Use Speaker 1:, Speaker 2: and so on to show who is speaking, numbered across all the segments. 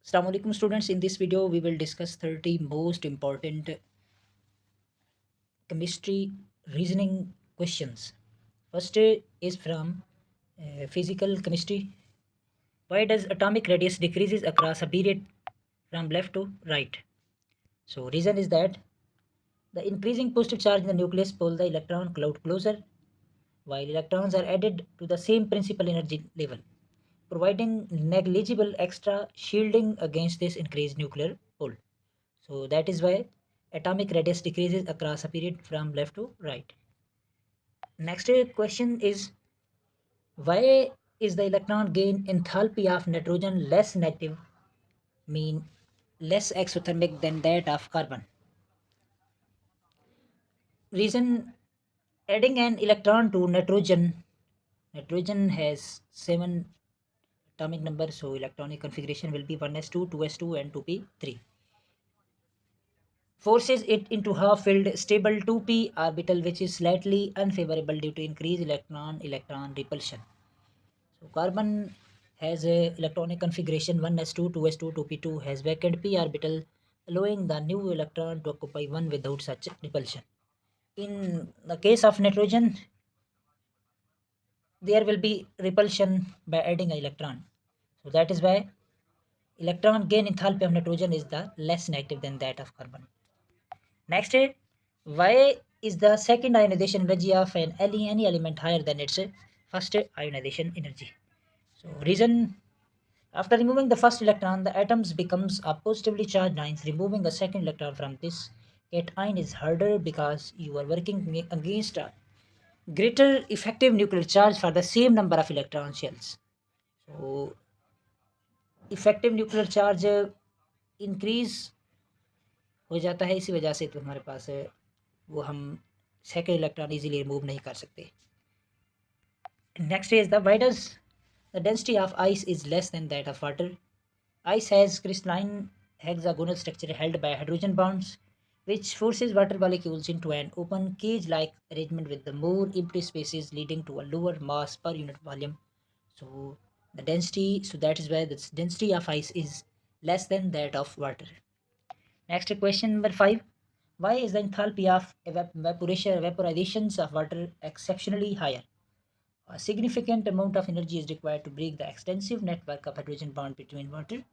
Speaker 1: Assalamu alaikum students. In this video we will discuss 30 most important chemistry reasoning questions. First is from physical chemistry. Why does atomic radius decreases across a period from left to right? So reason is that the increasing positive charge in the nucleus pull the electron cloud closer while electrons are added to the same principal energy level, providing negligible extra shielding against this increased nuclear pull. So that is why atomic radius decreases across a period from left to right. Next question is, why is the electron gain enthalpy of nitrogen less negative, mean less exothermic than that of carbon? Reason, adding an electron to nitrogen has 7 atomic number, so electronic configuration will be 1s2, 2s2 and 2p3. Forces it into half-filled stable 2p orbital, which is slightly unfavorable due to increased electron repulsion. So carbon has a electronic configuration 1s2, 2s2, 2p2 has vacant p orbital, allowing the new electron to occupy one without such repulsion. In the case of nitrogen, there will be repulsion by adding an electron. So that is why electron gain enthalpy of nitrogen is the less negative than that of carbon. Next, why is the second ionization energy of any element higher than its first ionization energy? So reason, after removing the first electron, the atoms becomes a positively charged ions. Removing a second electron from this cation is harder because you are working against a greater effective nuclear charge for the same number of electron shells. So effective nuclear charge increase हो जाता है, इसी वजह से तो हमारे पास वो हम सेकेंड इलेक्ट्रॉन इजीली रिमूव नहीं कर सकते. Next is the why does the density of ice is less than that of water. Ice has crystalline hexagonal structure held by hydrogen bonds, which forces water molecules into an open cage-like arrangement with the more empty spaces, leading to a lower mass per unit volume. So the density, so that is why the density of ice is less than that of water. Next question number 5. Why is the enthalpy of vaporizations of water exceptionally higher? A significant amount of energy is required to break the extensive network of hydrogen bond between water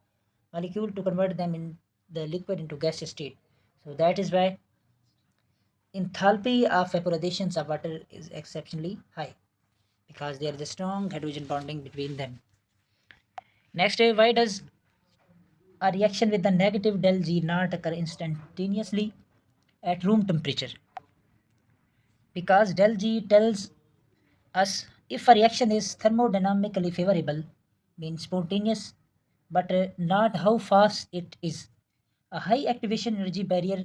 Speaker 1: molecule to convert them in the liquid into gaseous state. So that is why enthalpy of vaporizations of water is exceptionally high, because there is a strong hydrogen bonding between them. Next, why does a reaction with the negative del G not occur instantaneously at room temperature? Because del G tells us if a reaction is thermodynamically favorable, means spontaneous, but not how fast it is. A high activation energy barrier,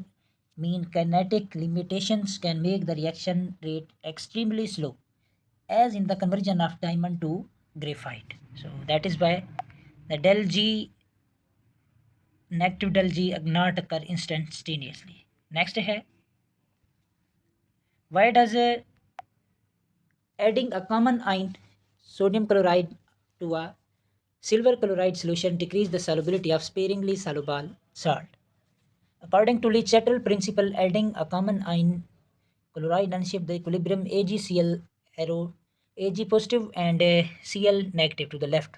Speaker 1: mean kinetic limitations, can make the reaction rate extremely slow, as in the conversion of diamond to graphite. So that is why the del G, negative del G not occur instantaneously. Next है, why does adding a common ion sodium chloride to a silver chloride solution decrease the solubility of sparingly soluble salt? According to Le Chattel principle, adding a common ion chloride unshift the equilibrium AgCl arrow Ag positive and Cl negative to the left,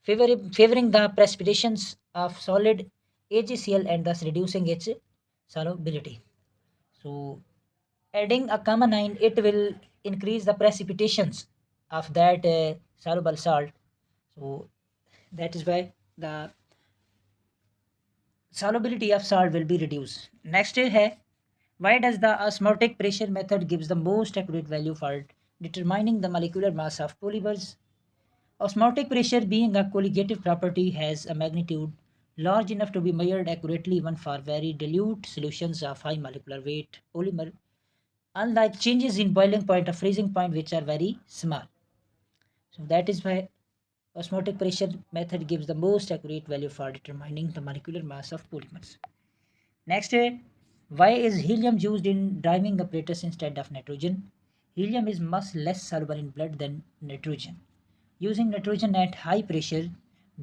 Speaker 1: favoring the precipitations of solid AgCl and thus reducing its solubility. So adding a common ion, it will increase the precipitations of that soluble salt. So that is why the solubility of salt will be reduced. Next है, why does the osmotic pressure method gives the most accurate value for determining the molecular mass of polymers? Osmotic pressure, being a colligative property, has a magnitude large enough to be measured accurately even for very dilute solutions of high molecular weight polymer, unlike changes in boiling point or freezing point, which are very small. So that is why osmotic pressure method gives the most accurate value for determining the molecular mass of polymers. Next, why is helium used in driving apparatus instead of nitrogen? Helium is much less soluble in blood than nitrogen. Using nitrogen at high pressure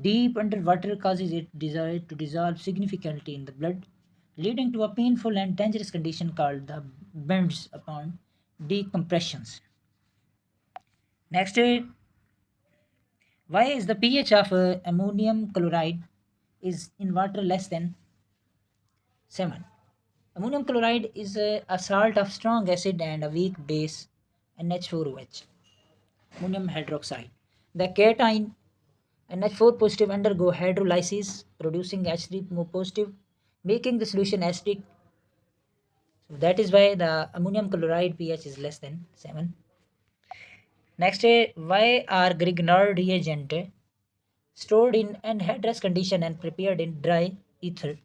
Speaker 1: Deep underwater causes it desire to dissolve significantly in the blood, leading to a painful and dangerous condition called the bends upon decompressions. Next, why is the pH of ammonium chloride is in water less than 7? Ammonium chloride is a salt of strong acid and a weak base NH4OH, ammonium hydroxide. The cation NH4 positive undergo hydrolysis producing H3 positive, making the solution acidic. So that is why the ammonium chloride pH is less than 7. Next, why are Grignard reagent stored in anhydrous condition and prepared in dry ether?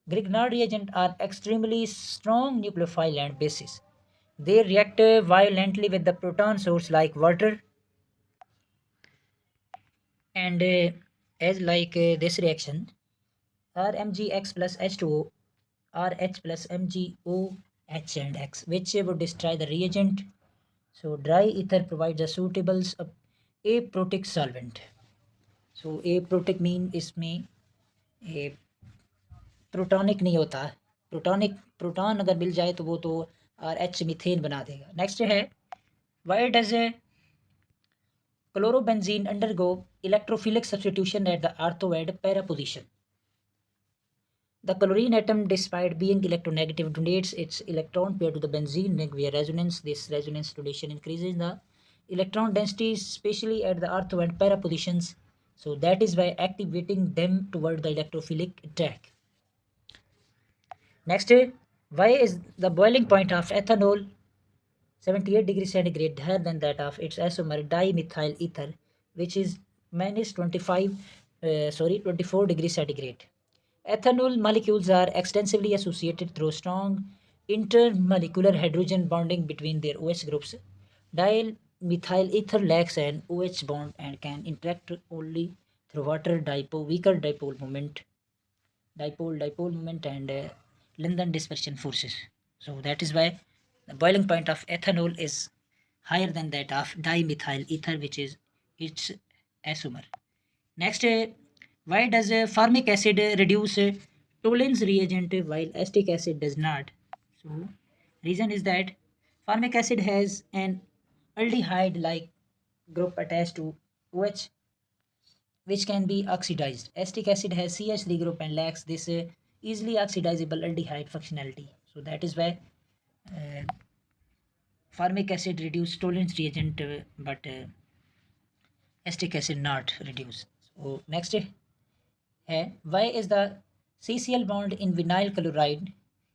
Speaker 1: Grignard reagents are extremely strong nucleophile and bases. They react violently with the proton source like water, and as like this reaction RMgX plus H2O, RH plus MgOH and X, which would destroy the reagent. So dry ether provides a suitable aprotic solvent. So aprotic mean इसमें ए, प्रोटॉनिक नहीं होता, proton अगर मिल जाए तो वो तो R H methane बना देगा. नेक्स्ट है why does chlorobenzene undergo electrophilic substitution at the ortho and para position? The chlorine atom, despite being electronegative, donates its electron pair to the benzene ring via resonance. This resonance donation increases the electron density, especially at the ortho and para positions. So that is why activating them toward the electrophilic attack. Next, why is the boiling point of ethanol 78 degrees centigrade higher than that of its isomer dimethyl ether, which is minus 24 degrees centigrade? Ethanol molecules are extensively associated through strong intermolecular hydrogen bonding between their OH groups. Dimethyl ether lacks an OH bond and can interact only through water weaker dipole moment and Lindon dispersion forces. So that is why the boiling point of ethanol is higher than that of dimethyl ether, which is its isomer. Next, why does formic acid reduce Tollens reagent while acetic acid does not? So, reason is that formic acid has an aldehyde-like group attached to OH, which can be oxidized. Acetic acid has CH3 group and lacks this easily oxidizable aldehyde functionality. So that is why uh, formic acid reduce Tollens reagent, but acetic acid not reduce. So next why is the CCl bond in vinyl chloride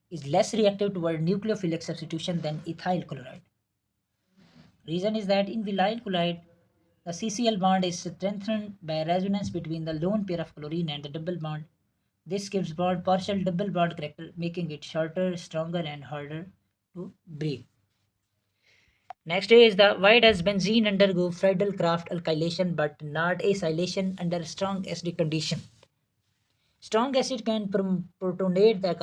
Speaker 1: is less reactive toward nucleophilic substitution than ethyl chloride? Reason is that in vinyl chloride, the CCl bond is strengthened by resonance between the lone pair of chlorine and the double bond. This gives bond partial double bond character, making it shorter, stronger, and harder to break. Next is the why does benzene undergo Friedel-Crafts alkylation but not acylation under strong acidic condition? Strong acid can protonate the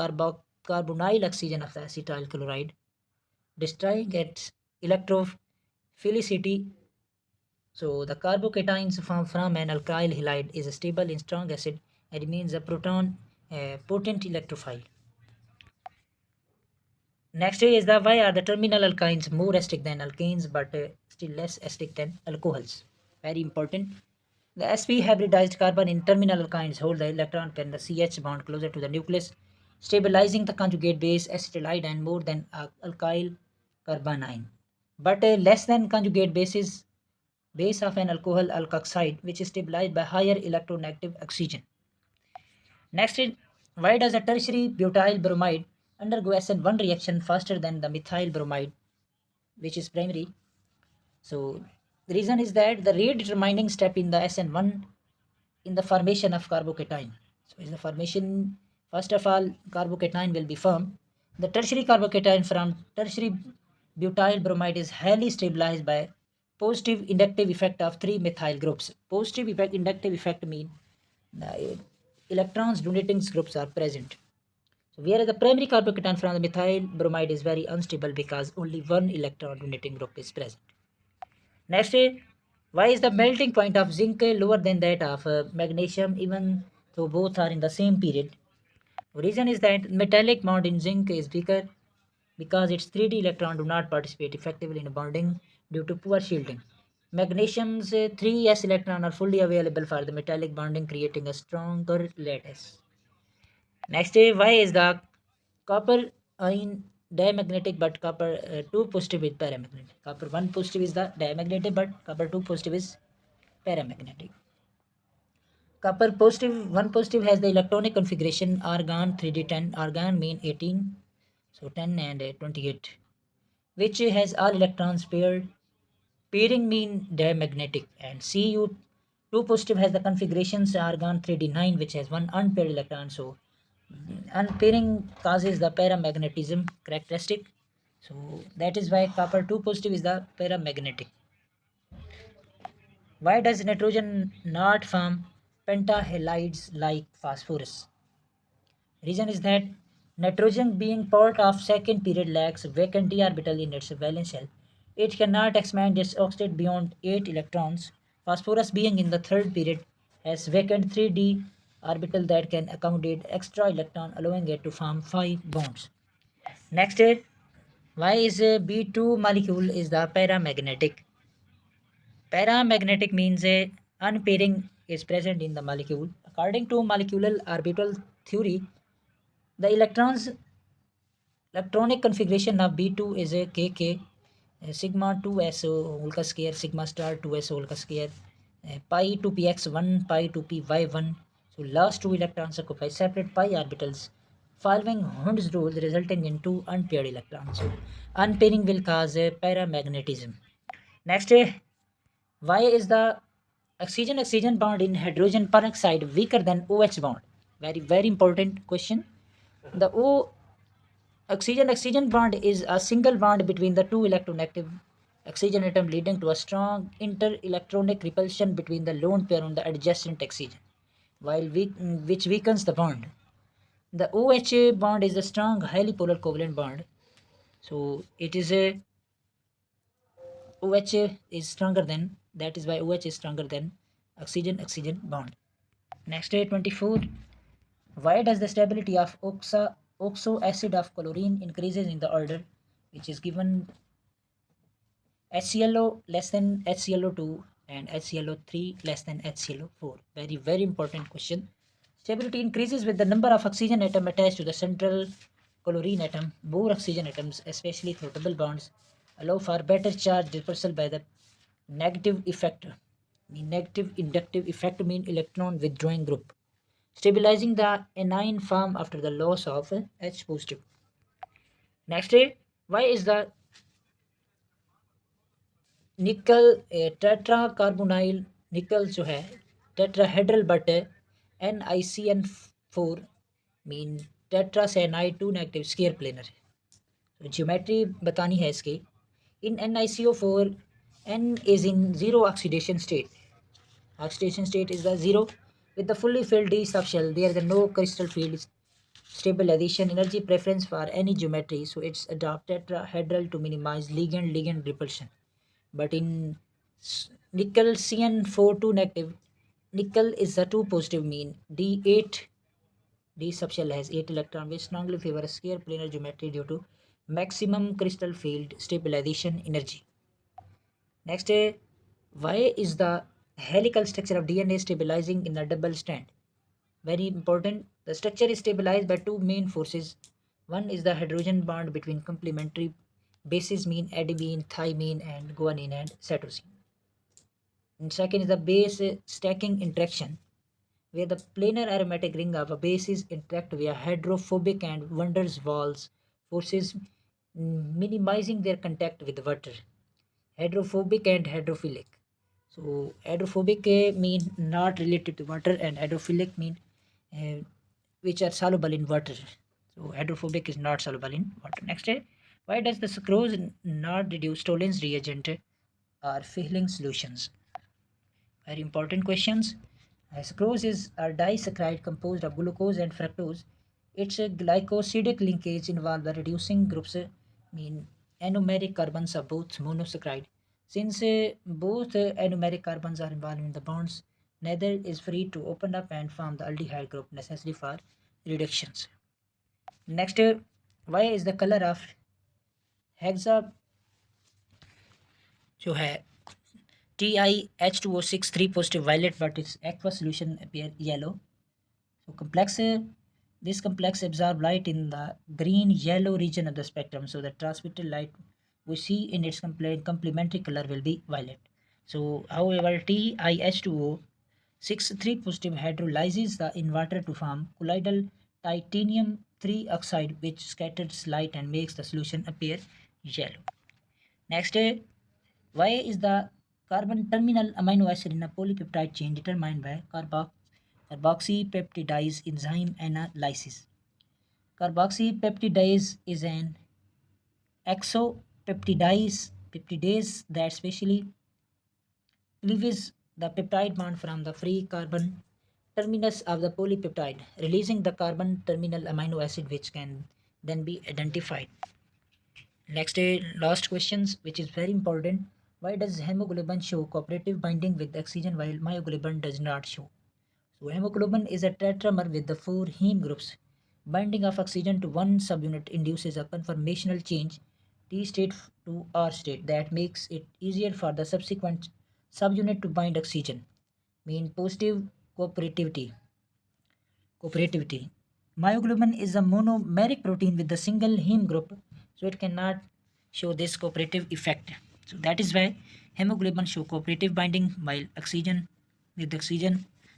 Speaker 1: carbonyl oxygen of the acetyl chloride, destroying its electrophilicity. So the carbocations formed from an alkyl halide is stable in strong acid and remains a potent electrophile. Next is the why are the terminal alkynes more acidic than alkanes but still less acidic than alcohols? Very important. The sp hybridized carbon in terminal alkynes hold the electron pair in the CH bond closer to the nucleus, stabilizing the conjugate base acetylide and more than alkyl carbanion, but less than conjugate base of an alcohol alkoxide, which is stabilized by higher electronegative oxygen. Next is why does a tertiary butyl bromide undergo SN1 reaction faster than the methyl bromide, which is primary? So the reason is that the rate determining step in the SN1 in the formation of carbocation. So is the formation, first of all, carbocation will be formed. The tertiary carbocation from tertiary butyl bromide is highly stabilized by positive inductive effect of three methyl groups. Positive inductive effect mean the electrons donating groups are present. So whereas the primary carbocation from the methyl bromide is very unstable because only one electron donating group is present. Next, Why is the melting point of zinc lower than that of magnesium even though both are in the same period? The reason is that metallic bond in zinc is weaker because its 3d electron do not participate effectively in bonding due to poor shielding. Magnesium's 3s electron are fully available for the metallic bonding, creating a stronger lattice. Next, why is the copper ion diamagnetic but copper 2 positive is paramagnetic? Copper 1 positive is the diamagnetic but copper 2 positive is paramagnetic. Copper positive 1 positive has the electronic configuration argon 3d10, argon mean 18, so 10 and 28, which has all electrons paired. Pairing mean diamagnetic, and Cu2 positive has the configurations argon 3d9, which has one unpaired electron. So unpairing causes the paramagnetism characteristic. So that is why copper 2 positive is the paramagnetic. Why does nitrogen not form pentahalides like phosphorus? Reason is that nitrogen being part of second period lacks vacant d orbital in its valence shell. It cannot expand its octet beyond 8 electrons. Phosphorus being in the third period has vacant 3d orbital that can accommodate extra electron allowing it to form 5 bonds. Next, why is B2 molecule is the paramagnetic? Paramagnetic means a unpairing is present in the molecule. According to molecular orbital theory, the electronic configuration of B2 is a KK, sigma 2SO whole square, sigma star 2SO whole square, pi 2px1, pi 2py1. So last two electrons occupy separate pi orbitals following Hund's rule resulting in two unpaired electrons. So unpairing will cause paramagnetism. Next, why is the oxygen-oxygen bond in hydrogen peroxide weaker than OH bond? Very important question. The O oxygen-oxygen bond is a single bond between the two electronegative oxygen atom leading to a strong inter-electronic repulsion between the lone pair on the adjacent oxygen, which weakens the bond. The OH bond is a strong, highly polar covalent bond. So it is a OH is stronger than, that is why OH is stronger than oxygen-oxygen bond. Next, 24. Why does the stability of oxo acid of chlorine increases in the order which is given HClO less than HClO2 and HClO3 less than HClO4? Very important question. Stability increases with the number of oxygen atom attached to the central chlorine atom. More oxygen atoms, especially through double bonds, allow for better charge dispersal by the negative effect. The negative inductive effect mean electron withdrawing group, stabilizing the anion form after the loss of H positive. Next, why is the nickel tetra carbonyl nickel जो है tetrahedral but NiCN4 mean tetracyanide 2 negative square planar है. Geometry बतानी है इसकी. इन NiCO4 N is in zero oxidation state. Oxidation state is the zero with the fully filled d subshell. There is no crystal field stabilization energy preference for any geometry, so it's adopt tetrahedral to minimize ligand repulsion. But in nickel CN42 negative, nickel is a 2 positive mean D8 D subshell has 8 electron which strongly favor a square planar geometry due to maximum crystal field stabilization energy. Next, why is the helical structure of DNA stabilizing in a double strand? Very important. The structure is stabilized by two main forces. One is the hydrogen bond between complementary bases mean adenine, thymine, and guanine and cytosine. And second is the base stacking interaction, where the planar aromatic ring of a bases interact via hydrophobic and van der Waals forces, minimizing their contact with water. Hydrophobic and hydrophilic. So hydrophobic mean not related to water, and hydrophilic mean which are soluble in water. So hydrophobic is not soluble in water. Next, why does the sucrose not reduce Tollens reagent or filling solutions? Very important questions. Sucrose is a disaccharide composed of glucose and fructose. Its glycosidic linkage involves the reducing groups mean anomeric carbons of both monosaccharide. Since both anomeric carbons are involved in the bonds, neither is free to open up and form the aldehyde group necessary for reductions. Next, why is the color of hexa जो है TiH2O6 3 positive violet but its aqueous solution appear yellow. So this complex absorb light in the green yellow region of the spectrum. So the transmitted light we see in its complementary color will be violet. So however TiH2O6 3 positive hydrolyzes in water to form colloidal titanium 3 oxide which scatters light and makes the solution appear yellow. Next, why is the carbon terminal amino acid in a polypeptide chain determined by carboxypeptidase enzyme analysis? Carboxypeptidase is an exopeptidase that specially cleaves the peptide bond from the free carbon terminus of the polypeptide, releasing the carbon terminal amino acid which can then be identified. Next, last questions, which is very important. Why does hemoglobin show cooperative binding with oxygen while myoglobin does not show? So hemoglobin is a tetramer with the 4 heme groups. Binding of oxygen to one subunit induces a conformational change T state to R state that makes it easier for the subsequent subunit to bind oxygen. Mean positive cooperativity. Myoglobin is a monomeric protein with a single heme group, so it cannot show this cooperative effect. So that is why hemoglobin show cooperative binding with oxygen,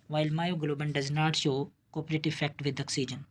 Speaker 1: while myoglobin does not show cooperative effect with oxygen.